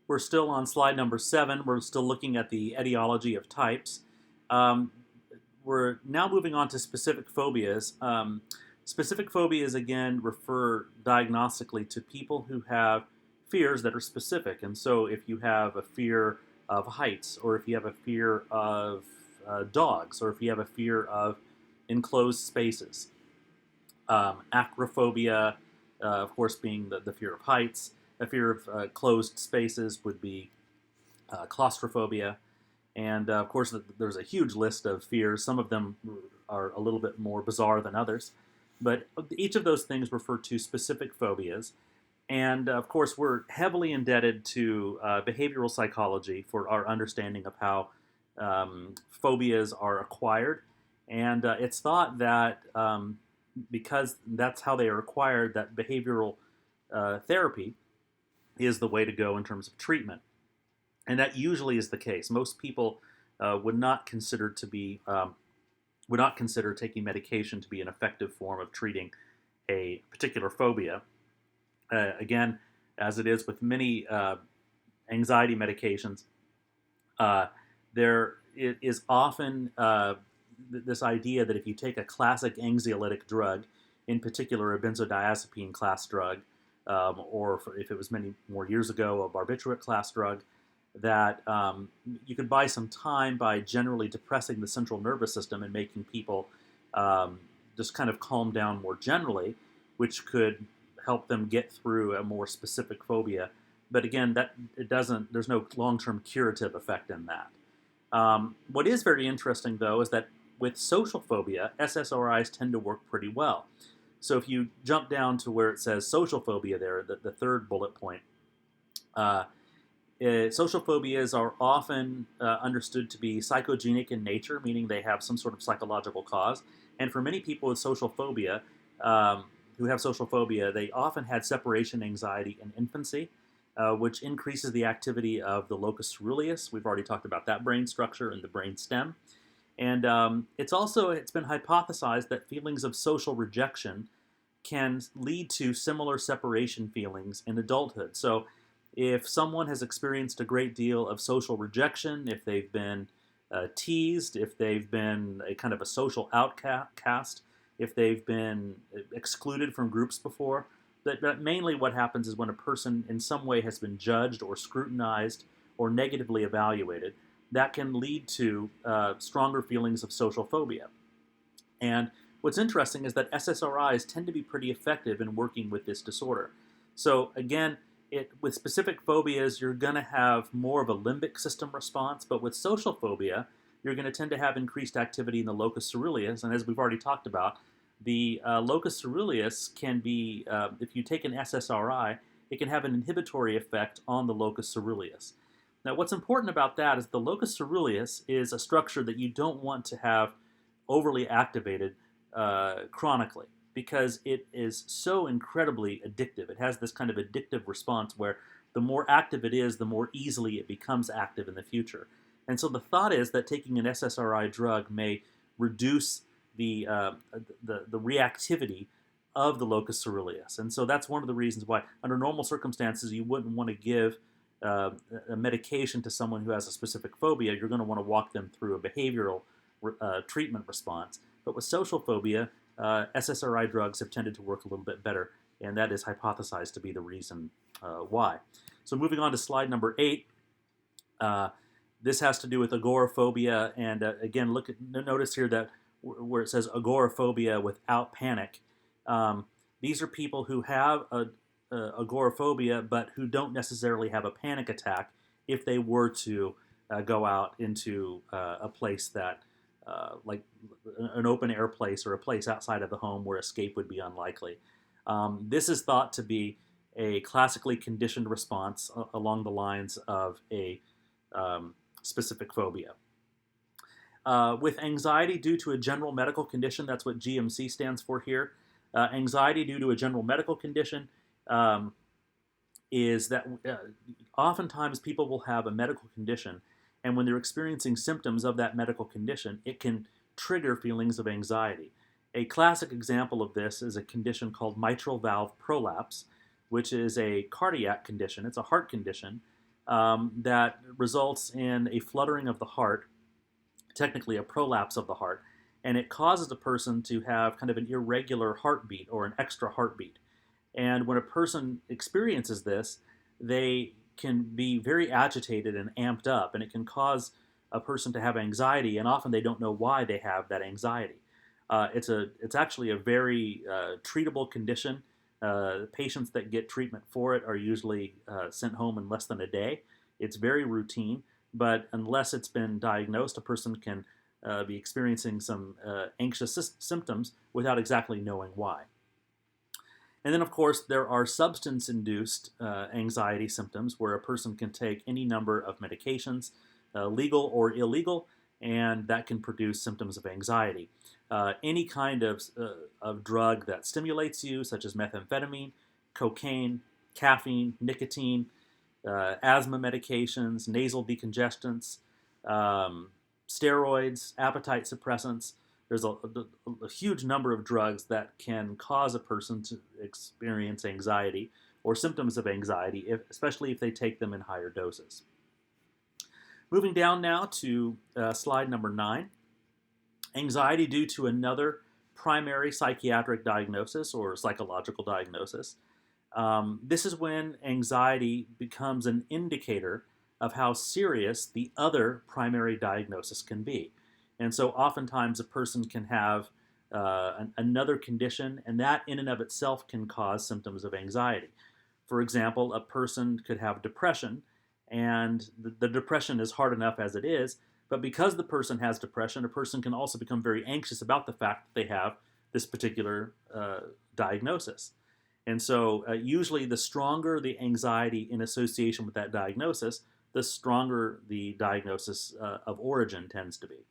We're still on slide number 7. We're still looking at the etiology of types. Um, we're now moving on to specific phobias. Specific phobias, again, refer diagnostically to people who have fears that are specific. And so if you have a fear of heights, or if you have a fear of dogs, or if you have a fear of enclosed spaces, acrophobia, of course, being the fear of heights. A fear of closed spaces would be claustrophobia. And of course, there's a huge list of fears. Some of them are a little bit more bizarre than others. But each of those things refer to specific phobias. And of course, we're heavily indebted to behavioral psychology for our understanding of how phobias are acquired. And it's thought that because that's how they are acquired, that behavioral therapy is the way to go in terms of treatment. And that usually is the case. Most people would not consider taking medication to be an effective form of treating a particular phobia. Again, as it is with many anxiety medications, there is often this idea that if you take a classic anxiolytic drug, in particular a benzodiazepine class drug, or if it was many more years ago, a barbiturate class drug, that you could buy some time by generally depressing the central nervous system and making people just kind of calm down more generally, which could help them get through a more specific phobia. But again, there's no long-term curative effect in that. What is very interesting, though, is that with social phobia, SSRIs tend to work pretty well. So if you jump down to where it says social phobia there, the third bullet point, social phobias are often understood to be psychogenic in nature, meaning they have some sort of psychological cause. And for many people with social phobia, who have social phobia, they often had separation anxiety in infancy, which increases the activity of the locus coeruleus. We've already talked about that brain structure and the brain stem. And it's been hypothesized that feelings of social rejection can lead to similar separation feelings in adulthood. So if someone has experienced a great deal of social rejection, if they've been teased, if they've been a kind of a social outcast, if they've been excluded from groups before, that mainly what happens is when a person in some way has been judged or scrutinized or negatively evaluated, that can lead to stronger feelings of social phobia. And what's interesting is that SSRIs tend to be pretty effective in working with this disorder. So again, with specific phobias, you're going to have more of a limbic system response, but with social phobia, you're going to tend to have increased activity in the locus coeruleus. And as we've already talked about, the locus coeruleus can be, if you take an SSRI, it can have an inhibitory effect on the locus coeruleus. Now, what's important about that is the locus coeruleus is a structure that you don't want to have overly activated chronically, because it is so incredibly addictive. It has this kind of addictive response where the more active it is, the more easily it becomes active in the future. And so the thought is that taking an SSRI drug may reduce the reactivity of the locus coeruleus. And so that's one of the reasons why, under normal circumstances, you wouldn't want to give a medication to someone who has a specific phobia. You're going to want to walk them through a behavioral treatment response. But with social phobia, SSRI drugs have tended to work a little bit better, and that is hypothesized to be the reason why. So moving on to slide number 8, this has to do with agoraphobia, and again, notice here that where it says agoraphobia without panic. These are people who have agoraphobia, but who don't necessarily have a panic attack if they were to go out into a place that, like an open air place or a place outside of the home where escape would be unlikely. This is thought to be a classically conditioned response along the lines of a specific phobia. With anxiety due to a general medical condition, that's what GMC stands for here. Anxiety due to a general medical condition is that oftentimes people will have a medical condition, and when they're experiencing symptoms of that medical condition, it can trigger feelings of anxiety. A classic example of this is a condition called mitral valve prolapse, which is a cardiac condition. It's a heart condition that results in a fluttering of the heart, technically a prolapse of the heart, and it causes a person to have kind of an irregular heartbeat or an extra heartbeat. And when a person experiences this, they can be very agitated and amped up, and it can cause a person to have anxiety, and often they don't know why they have that anxiety. It's actually a very treatable condition. Patients that get treatment for it are usually sent home in less than a day. It's very routine, but unless it's been diagnosed, a person can be experiencing some anxious symptoms without exactly knowing why. And then, of course, there are substance-induced anxiety symptoms where a person can take any number of medications, legal or illegal, and that can produce symptoms of anxiety. Any kind of drug that stimulates you, such as methamphetamine, cocaine, caffeine, nicotine, asthma medications, nasal decongestants, steroids, appetite suppressants. There's a huge number of drugs that can cause a person to experience anxiety or symptoms of anxiety, especially if they take them in higher doses. Moving down now to slide number 9. Anxiety due to another primary psychiatric diagnosis or psychological diagnosis. This is when anxiety becomes an indicator of how serious the other primary diagnosis can be. And so oftentimes a person can have another condition, and that in and of itself can cause symptoms of anxiety. For example, a person could have depression, and the depression is hard enough as it is, but because the person has depression, a person can also become very anxious about the fact that they have this particular diagnosis. And so usually the stronger the anxiety in association with that diagnosis, the stronger the diagnosis of origin tends to be.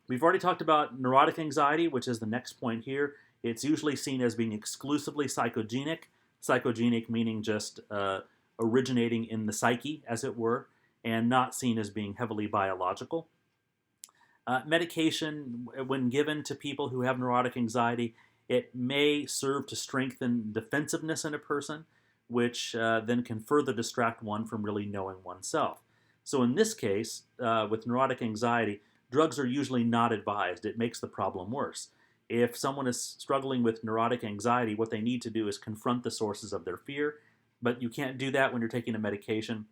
We've already talked about neurotic anxiety, which is the next point here. It's usually seen as being exclusively psychogenic. Psychogenic meaning just originating in the psyche, as it were, and not seen as being heavily biological. Medication, when given to people who have neurotic anxiety, it may serve to strengthen defensiveness in a person, which then can further distract one from really knowing oneself. So in this case, with neurotic anxiety, drugs are usually not advised. It makes the problem worse. If someone is struggling with neurotic anxiety, what they need to do is confront the sources of their fear, but you can't do that when you're taking a medication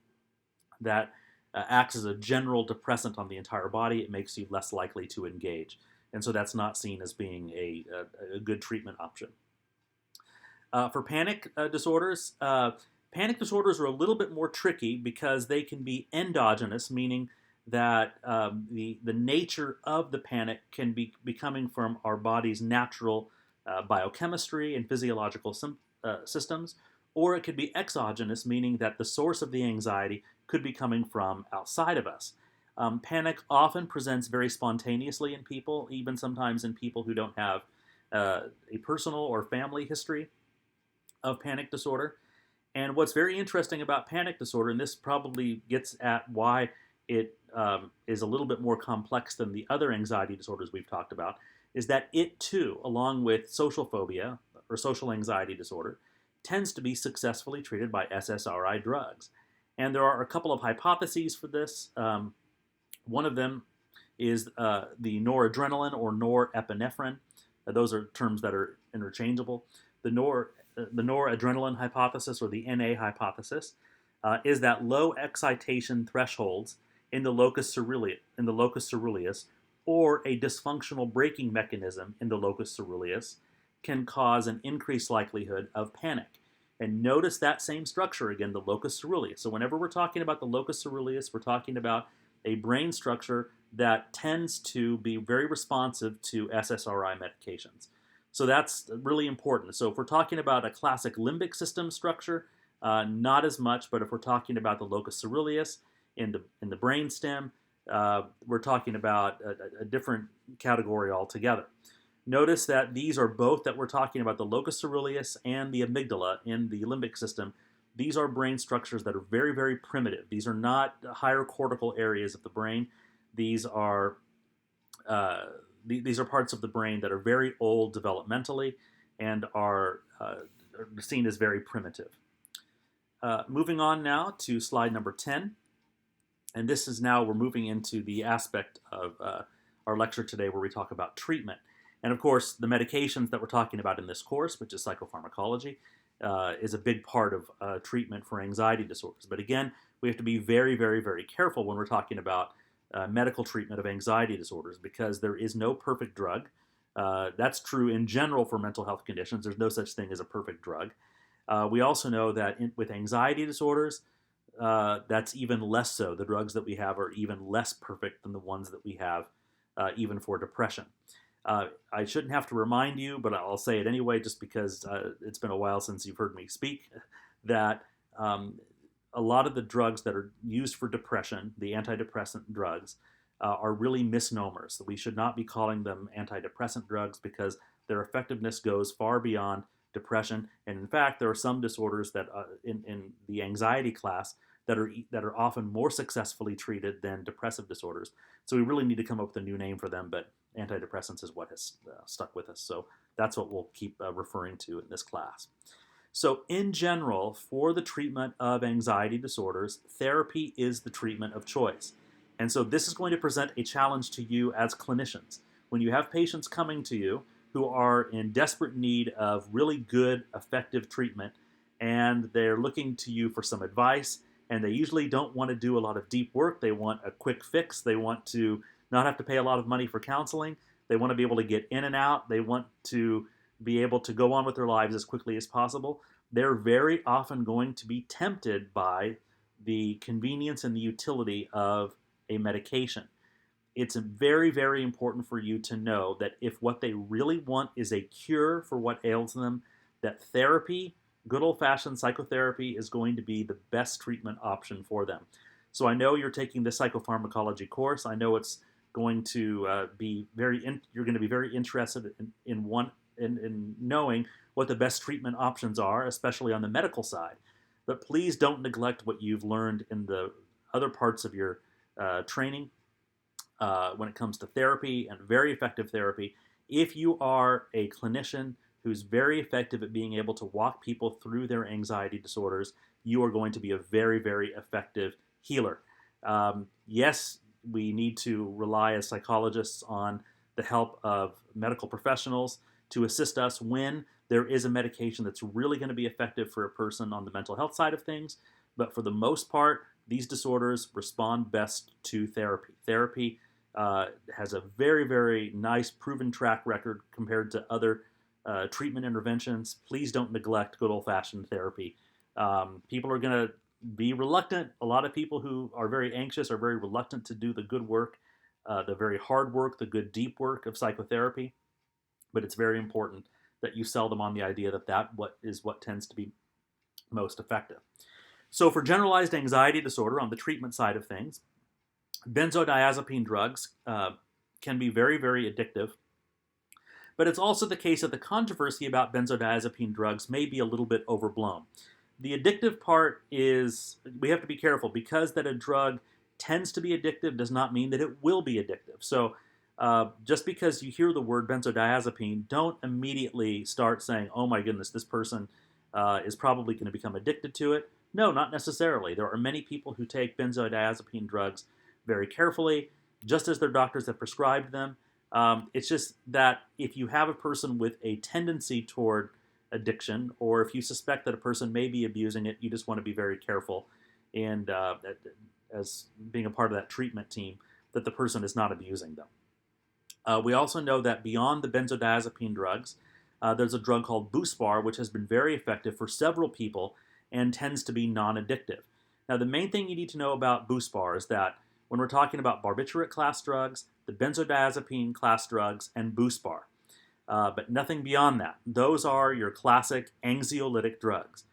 that acts as a general depressant on the entire body. It makes you less likely to engage. And so that's not seen as being a good treatment option. For panic disorders are a little bit more tricky because they can be endogenous, meaning that the nature of the panic can be coming from our body's natural biochemistry and physiological systems, or it could be exogenous, meaning that the source of the anxiety could be coming from outside of us. Panic often presents very spontaneously in people, even sometimes in people who don't have a personal or family history of panic disorder. And what's very interesting about panic disorder, and this probably gets at why it is a little bit more complex than the other anxiety disorders we've talked about, is that it too, along with social phobia or social anxiety disorder, tends to be successfully treated by SSRI drugs. And there are a couple of hypotheses for this. One of them is the noradrenaline or norepinephrine. Those are terms that are interchangeable. The noradrenaline hypothesis, or the NA hypothesis, is that low excitation thresholds in the locus coeruleus, or a dysfunctional braking mechanism in the locus coeruleus, can cause an increased likelihood of panic. And notice that same structure again, the locus coeruleus. So whenever we're talking about the locus coeruleus, we're talking about a brain structure that tends to be very responsive to SSRI medications. So that's really important. So if we're talking about a classic limbic system structure, not as much, but if we're talking about the locus coeruleus in the brainstem, we're talking about a different category altogether. Notice that these are both that we're talking about, the locus coeruleus and the amygdala in the limbic system. These are brain structures that are very, very primitive. These are not higher cortical areas of the brain. These are parts of the brain that are very old developmentally and are seen as very primitive. Moving on now to slide number 10. And this is now, we're moving into the aspect of our lecture today where we talk about treatment. And of course, the medications that we're talking about in this course, which is psychopharmacology, is a big part of treatment for anxiety disorders. But again, we have to be very, very, very careful when we're talking about medical treatment of anxiety disorders because there is no perfect drug. That's true in general for mental health conditions. There's no such thing as a perfect drug. We also know that with anxiety disorders, that's even less so. The drugs that we have are even less perfect than the ones that we have even for depression. I shouldn't have to remind you, but I'll say it anyway just because it's been a while since you've heard me speak, that a lot of the drugs that are used for depression, the antidepressant drugs, are really misnomers. We should not be calling them antidepressant drugs because their effectiveness goes far beyond depression. And in fact, there are some disorders that in the anxiety class that are often more successfully treated than depressive disorders. So we really need to come up with a new name for them, but antidepressants is what has stuck with us. So that's what we'll keep referring to in this class. So in general, for the treatment of anxiety disorders, therapy is the treatment of choice. And so this is going to present a challenge to you as clinicians. When you have patients coming to you who are in desperate need of really good, effective treatment, and they're looking to you for some advice, and they usually don't want to do a lot of deep work. They want a quick fix. They want to not have to pay a lot of money for counseling. They want to be able to get in and out. They want to be able to go on with their lives as quickly as possible. They're very often going to be tempted by the convenience and the utility of a medication. It's very, very important for you to know that if what they really want is a cure for what ails them, that therapy, good old-fashioned psychotherapy, is going to be the best treatment option for them. So I know you're taking the psychopharmacology course. I know it's going to you're going to be very interested in knowing what the best treatment options are, especially on the medical side. But please don't neglect what you've learned in the other parts of your training when it comes to therapy and very effective therapy. If you are a clinician who's very effective at being able to walk people through their anxiety disorders, you are going to be a very, very effective healer. Yes, we need to rely as psychologists on the help of medical professionals to assist us when there is a medication that's really going to be effective for a person on the mental health side of things. But for the most part, these disorders respond best to therapy. Therapy has a very, very nice proven track record compared to other treatment interventions. Please don't neglect good old-fashioned therapy. People are going to be reluctant. A lot of people who are very anxious are very reluctant to do the good work, the very hard work, the good deep work of psychotherapy. But it's very important that you sell them on the idea that what tends to be most effective. So for generalized anxiety disorder, on the treatment side of things, benzodiazepine drugs can be very, very addictive. But it's also the case that the controversy about benzodiazepine drugs may be a little bit overblown. The addictive part is, we have to be careful, because that a drug tends to be addictive does not mean that it will be addictive. So just because you hear the word benzodiazepine, don't immediately start saying, oh my goodness, this person is probably going to become addicted to it. No, not necessarily. There are many people who take benzodiazepine drugs very carefully, just as their doctors have prescribed them. It's just that if you have a person with a tendency toward addiction, or if you suspect that a person may be abusing it, you just want to be very careful, and as being a part of that treatment team, that the person is not abusing them. We also know that beyond the benzodiazepine drugs, there's a drug called Buspar, which has been very effective for several people and tends to be non-addictive. Now, the main thing you need to know about Buspar is that when we're talking about barbiturate class drugs, the benzodiazepine class drugs, and Buspar, but nothing beyond that. Those are your classic anxiolytic drugs.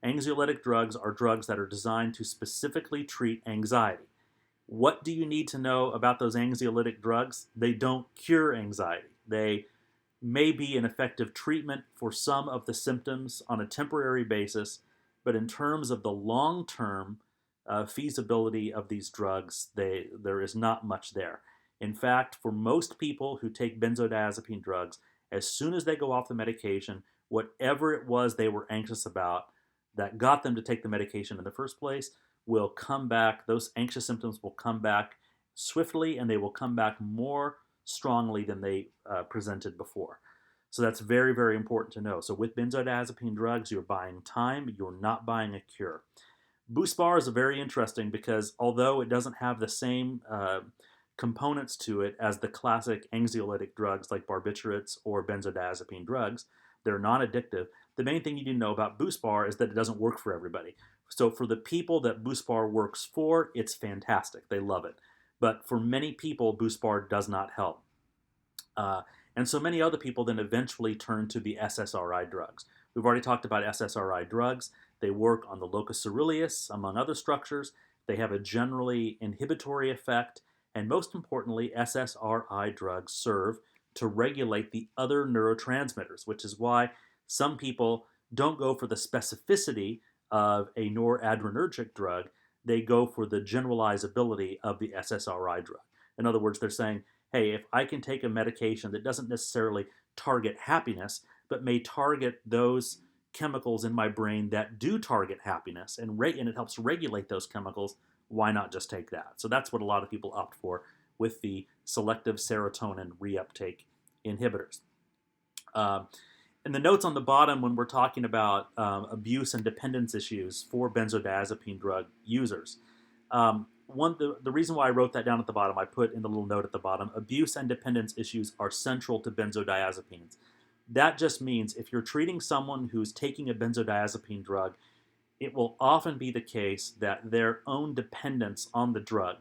Anxiolytic drugs are drugs that are designed to specifically treat anxiety. What do you need to know about those anxiolytic drugs? They don't cure anxiety. They may be an effective treatment for some of the symptoms on a temporary basis, but in terms of the long-term feasibility of these drugs, there is not much there. In fact, for most people who take benzodiazepine drugs, as soon as they go off the medication, whatever it was they were anxious about, that got them to take the medication in the first place will come back. Those anxious symptoms will come back swiftly, and they will come back more strongly than they presented before. So that's very, very important to know. So with benzodiazepine drugs, you're buying time, you're not buying a cure. Buspar is very interesting because although it doesn't have the same components to it as the classic anxiolytic drugs like barbiturates or benzodiazepine drugs, they're non-addictive. The main thing you need to know about Buspar is that it doesn't work for everybody. So for the people that Buspar works for, it's fantastic. They love it. But for many people, Buspar does not help. And so many other people then eventually turn to the SSRI drugs. We've already talked about SSRI drugs. They work on the locus coeruleus, among other structures. They have a generally inhibitory effect. And most importantly, SSRI drugs serve to regulate the other neurotransmitters, which is why some people don't go for the specificity of a noradrenergic drug. They go for the generalizability of the SSRI drug. In other words, they're saying, hey, if I can take a medication that doesn't necessarily target happiness, but may target those chemicals in my brain that do target happiness, and it helps regulate those chemicals, why not just take that? So that's what a lot of people opt for with the selective serotonin reuptake inhibitors. In the notes on the bottom, when we're talking about abuse and dependence issues for benzodiazepine drug users, the reason why I wrote that down at the bottom, I put in the little note at the bottom, abuse and dependence issues are central to benzodiazepines. That just means if you're treating someone who's taking a benzodiazepine drug, it will often be the case that their own dependence on the drug,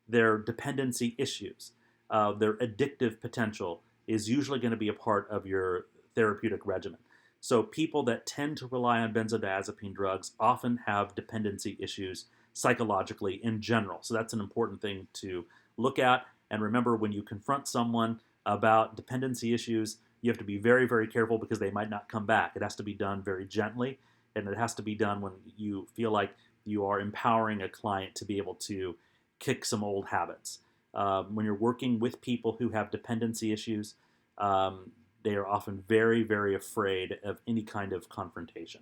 their dependency issues, their addictive potential is usually going to be a part of your therapeutic regimen. So people that tend to rely on benzodiazepine drugs often have dependency issues psychologically in general. So that's an important thing to look at. And remember, when you confront someone about dependency issues, you have to be very, very careful because they might not come back. It has to be done very gently, and it has to be done when you feel like you are empowering a client to be able to kick some old habits. When you're working with people who have dependency issues, they are often very, very afraid of any kind of confrontation.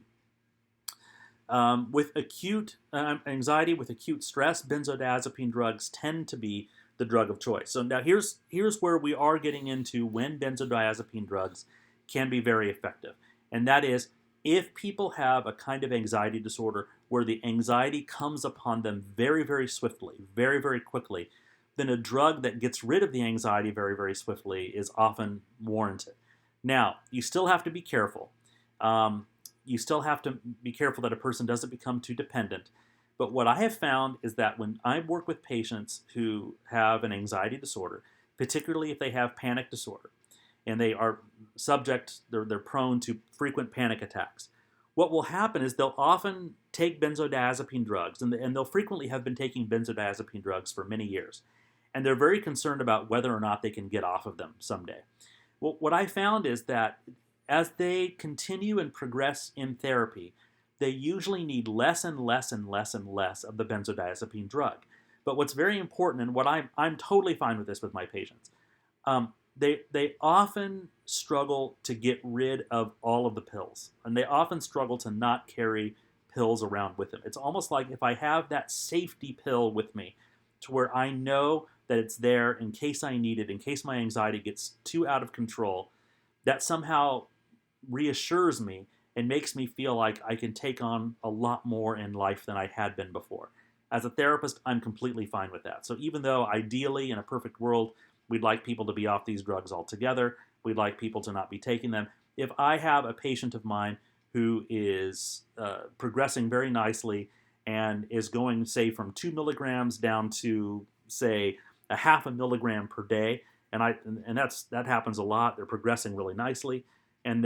With acute anxiety, with acute stress, benzodiazepine drugs tend to be the drug of choice. So now here's where we are getting into when benzodiazepine drugs can be very effective. And that is if people have a kind of anxiety disorder where the anxiety comes upon them very, very swiftly, very, very quickly, then a drug that gets rid of the anxiety very, very swiftly is often warranted. Now, you still have to be careful. You still have to be careful that a person doesn't become too dependent. But what I have found is that when I work with patients who have an anxiety disorder, particularly if they have panic disorder, and they are they're prone to frequent panic attacks, what will happen is they'll often take benzodiazepine drugs, and they'll frequently have been taking benzodiazepine drugs for many years. And they're very concerned about whether or not they can get off of them someday. Well, what I found is that as they continue and progress in therapy, they usually need less and less and less and less of the benzodiazepine drug. But what's very important, and what I'm totally fine with this with my patients, they often struggle to get rid of all of the pills, and they often struggle to not carry pills around with them. It's almost like if I have that safety pill with me, to where I know that it's there in case I need it, in case my anxiety gets too out of control, that somehow reassures me and makes me feel like I can take on a lot more in life than I had been before. As a therapist, I'm completely fine with that. So even though ideally in a perfect world, we'd like people to be off these drugs altogether, we'd like people to not be taking them, if I have a patient of mine who is progressing very nicely and is going, say, from 2 milligrams down to, say, a half a milligram per day, and that happens a lot. They're progressing really nicely, and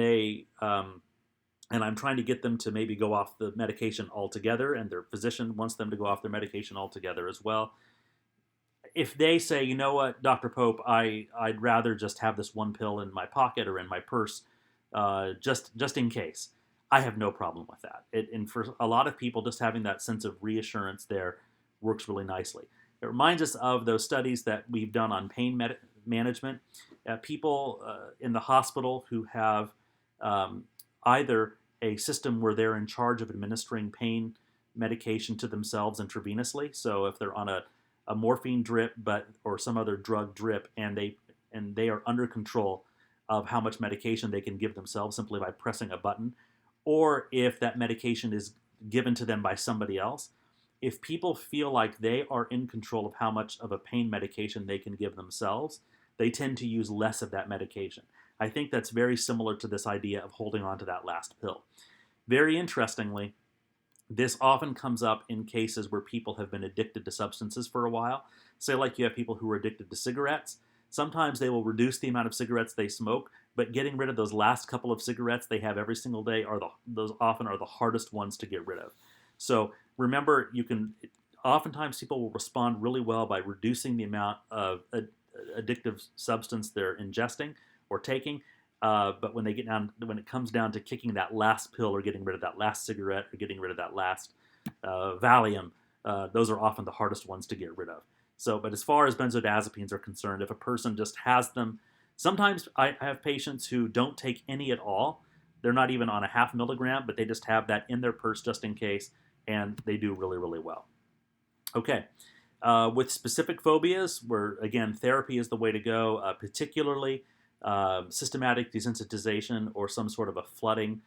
and I'm trying to get them to maybe go off the medication altogether, and their physician wants them to go off their medication altogether as well. If they say, you know what, Dr. Pope, I'd rather just have this one pill in my pocket or in my purse, just in case, I have no problem with that. And for a lot of people, just having that sense of reassurance there works really nicely. It reminds us of those studies that we've done on pain management. People in the hospital who have either a system where they're in charge of administering pain medication to themselves intravenously. So if they're on a morphine drip or some other drug drip, and they are under control of how much medication they can give themselves simply by pressing a button, or if that medication is given to them by somebody else, if people feel like they are in control of how much of a pain medication they can give themselves, they tend to use less of that medication. I think that's very similar to this idea of holding on to that last pill. Very interestingly, this often comes up in cases where people have been addicted to substances for a while. Say like you have people who are addicted to cigarettes. Sometimes they will reduce the amount of cigarettes they smoke, but getting rid of those last couple of cigarettes they have every single day those often are the hardest ones to get rid of. So remember, oftentimes people will respond really well by reducing the amount of addictive substance they're ingesting or taking. But when it comes down to kicking that last pill or getting rid of that last cigarette or getting rid of that last Valium, those are often the hardest ones to get rid of. So, but as far as benzodiazepines are concerned, if a person just has them, sometimes I have patients who don't take any at all. They're not even on a 0.5 milligram, but they just have that in their purse just in case, and they do really, really well. Okay. With specific phobias, where again therapy is the way to go, particularly systematic desensitization or some sort of a flooding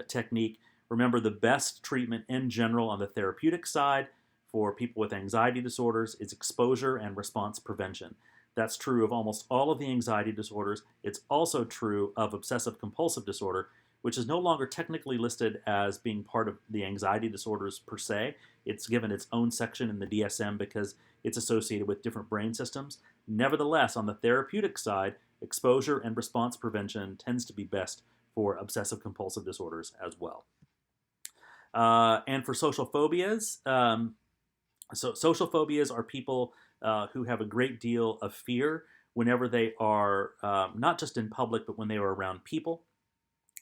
technique. Remember, the best treatment in general on the therapeutic side for people with anxiety disorders is exposure and response prevention. That's true of almost all of the anxiety disorders. It's also true of obsessive compulsive disorder, which is no longer technically listed as being part of the anxiety disorders per se. It's given its own section in the DSM because it's associated with different brain systems. Nevertheless, on the therapeutic side, exposure and response prevention tends to be best for obsessive compulsive disorders as well. And for social phobias, so social phobias are people who have a great deal of fear whenever they are not just in public, but when they are around people.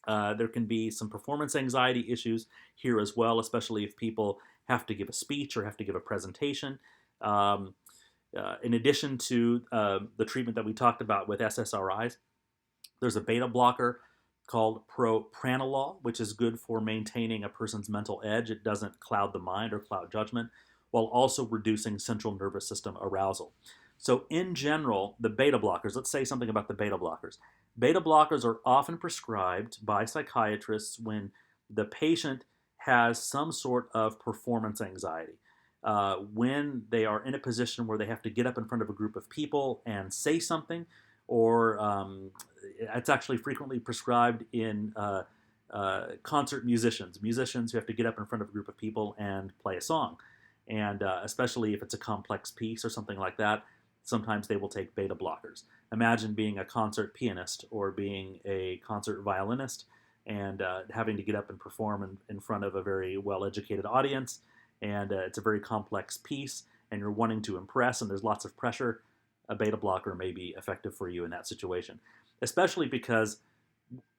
There can be some performance anxiety issues here as well, especially if people have to give a speech or have to give a presentation. In addition to the treatment that we talked about with SSRIs, there's a beta blocker called propranolol, which is good for maintaining a person's mental edge. It doesn't cloud the mind or cloud judgment, while also reducing central nervous system arousal. So in general, the beta blockers, let's say something about the beta blockers. Beta blockers are often prescribed by psychiatrists when the patient has some sort of performance anxiety. When they are in a position where they have to get up in front of a group of people and say something, or it's actually frequently prescribed in concert musicians who have to get up in front of a group of people and play a song. And especially if it's a complex piece or something like that, sometimes they will take beta blockers. Imagine being a concert pianist or being a concert violinist and having to get up and perform in front of a very well-educated audience, and it's a very complex piece, and you're wanting to impress, and there's lots of pressure. A beta blocker may be effective for you in that situation, especially because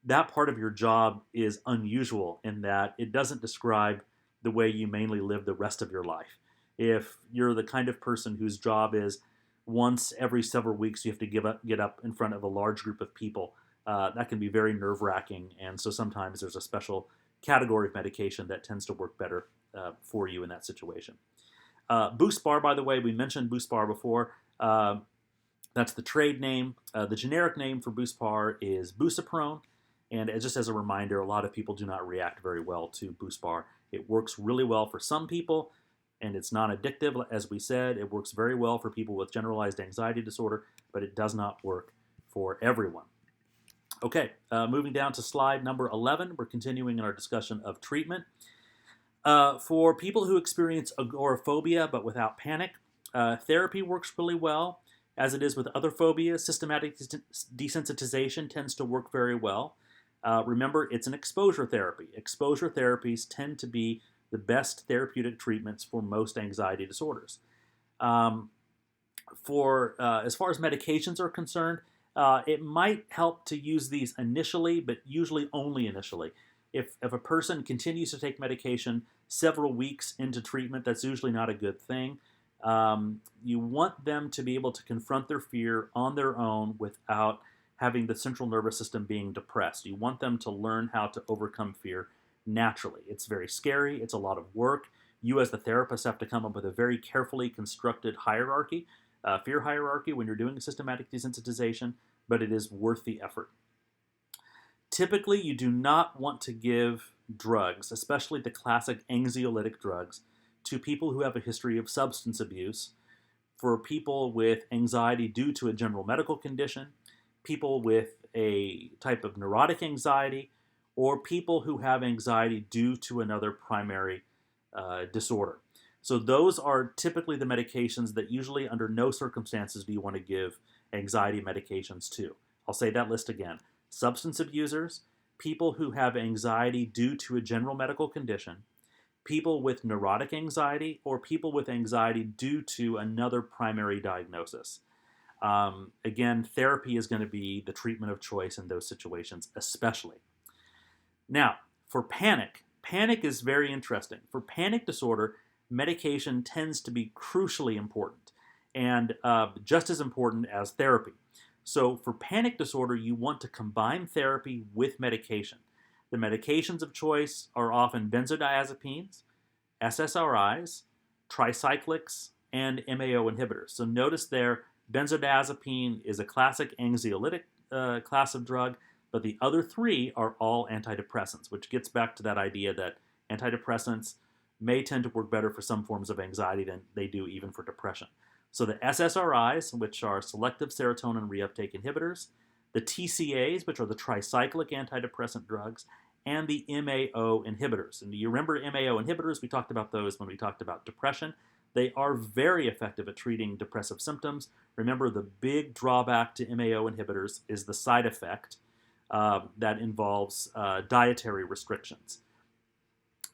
that part of your job is unusual in that it doesn't describe the way you mainly live the rest of your life. If you're the kind of person whose job is once every several weeks you have to get up in front of a large group of people, that can be very nerve-wracking, and so sometimes there's a special category of medication that tends to work better for you in that situation. Buspar, by the way, we mentioned Buspar before. That's the trade name. The generic name for Buspar is Busaprone, and just as a reminder, a lot of people do not react very well to Buspar. It works really well for some people, and it's non-addictive, as we said. It works very well for people with generalized anxiety disorder, but it does not work for everyone. Okay, moving down to slide number 11, we're continuing in our discussion of treatment. For people who experience agoraphobia but without panic, therapy works really well. As it is with other phobias, systematic desensitization tends to work very well. Remember, it's an exposure therapy. Exposure therapies tend to be the best therapeutic treatments for most anxiety disorders. As far as medications are concerned, it might help to use these initially, but usually only initially. If a person continues to take medication several weeks into treatment, that's usually not a good thing. You want them to be able to confront their fear on their own without having the central nervous system being depressed. You want them to learn how to overcome fear naturally. It's very scary. It's a lot of work. You as the therapist have to come up with a very carefully constructed hierarchy, fear hierarchy when you're doing systematic desensitization, but it is worth the effort. Typically, you do not want to give drugs, especially the classic anxiolytic drugs, to people who have a history of substance abuse, for people with anxiety due to a general medical condition, people with a type of neurotic anxiety, or people who have anxiety due to another primary disorder. So those are typically the medications that usually under no circumstances do you want to give anxiety medications to. I'll say that list again. Substance abusers, people who have anxiety due to a general medical condition, people with neurotic anxiety, or people with anxiety due to another primary diagnosis. Again, therapy is going to be the treatment of choice in those situations, especially. Now, for panic is very interesting. For panic disorder, medication tends to be crucially important and just as important as therapy. So for panic disorder, you want to combine therapy with medication. The medications of choice are often benzodiazepines, SSRIs, tricyclics, and MAO inhibitors. So notice there, benzodiazepine is a classic anxiolytic class of drug, but the other three are all antidepressants, which gets back to that idea that antidepressants may tend to work better for some forms of anxiety than they do even for depression. So the SSRIs, which are selective serotonin reuptake inhibitors, the TCAs, which are the tricyclic antidepressant drugs, and the MAO inhibitors. And do you remember MAO inhibitors? We talked about those when we talked about depression. They are very effective at treating depressive symptoms. Remember, the big drawback to MAO inhibitors is the side effect that involves dietary restrictions.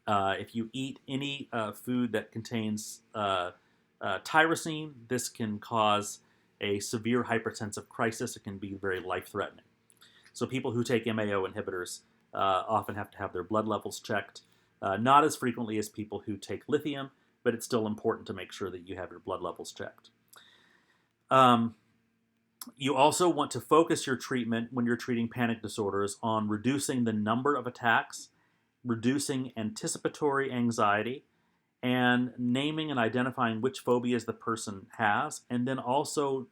If you eat any food that contains tyrosine, this can cause a severe hypertensive crisis. It can be very life-threatening. So people who take MAO inhibitors often have to have their blood levels checked, not as frequently as people who take lithium, but it's still important to make sure that you have your blood levels checked. You also want to focus your treatment when you're treating panic disorders on reducing the number of attacks, reducing anticipatory anxiety, and naming and identifying which phobias the person has, and then also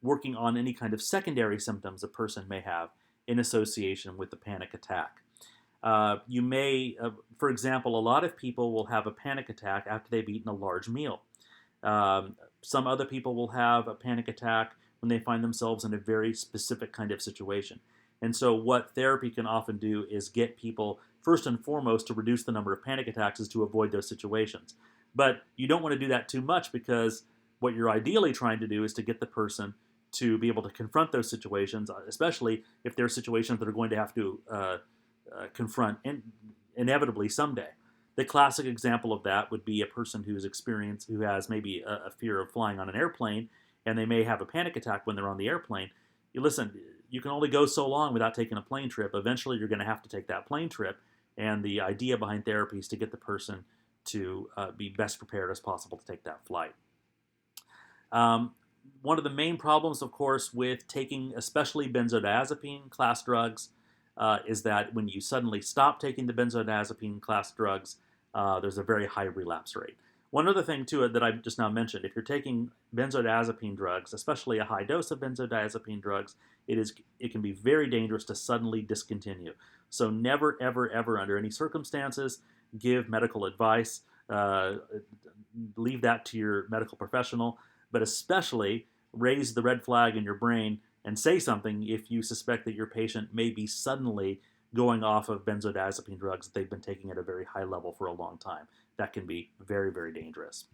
working on any kind of secondary symptoms a person may have in association with the panic attack. You may, for example, a lot of people will have a panic attack after they've eaten a large meal. Some other people will have a panic attack when they find themselves in a very specific kind of situation. And so what therapy can often do is get people, first and foremost, to reduce the number of panic attacks is to avoid those situations. But you don't want to do that too much, because what you're ideally trying to do is to get the person to be able to confront those situations, especially if they're situations that are going to have to confront inevitably someday. The classic example of that would be a person who has maybe a fear of flying on an airplane, and they may have a panic attack when they're on the airplane. You can only go so long without taking a plane trip. Eventually, you're going to have to take that plane trip, and the idea behind therapy is to get the person to be best prepared as possible to take that flight. One of the main problems, of course, with taking especially benzodiazepine class drugs is that when you suddenly stop taking the benzodiazepine class drugs, there's a very high relapse rate. One other thing, too, that I just now mentioned, if you're taking benzodiazepine drugs, especially a high dose of benzodiazepine drugs, it can be very dangerous to suddenly discontinue. So never, ever, ever, under any circumstances, give medical advice. Leave that to your medical professional, but especially raise the red flag in your brain and say something if you suspect that your patient may be suddenly going off of benzodiazepine drugs that they've been taking at a very high level for a long time. That can be very, very dangerous.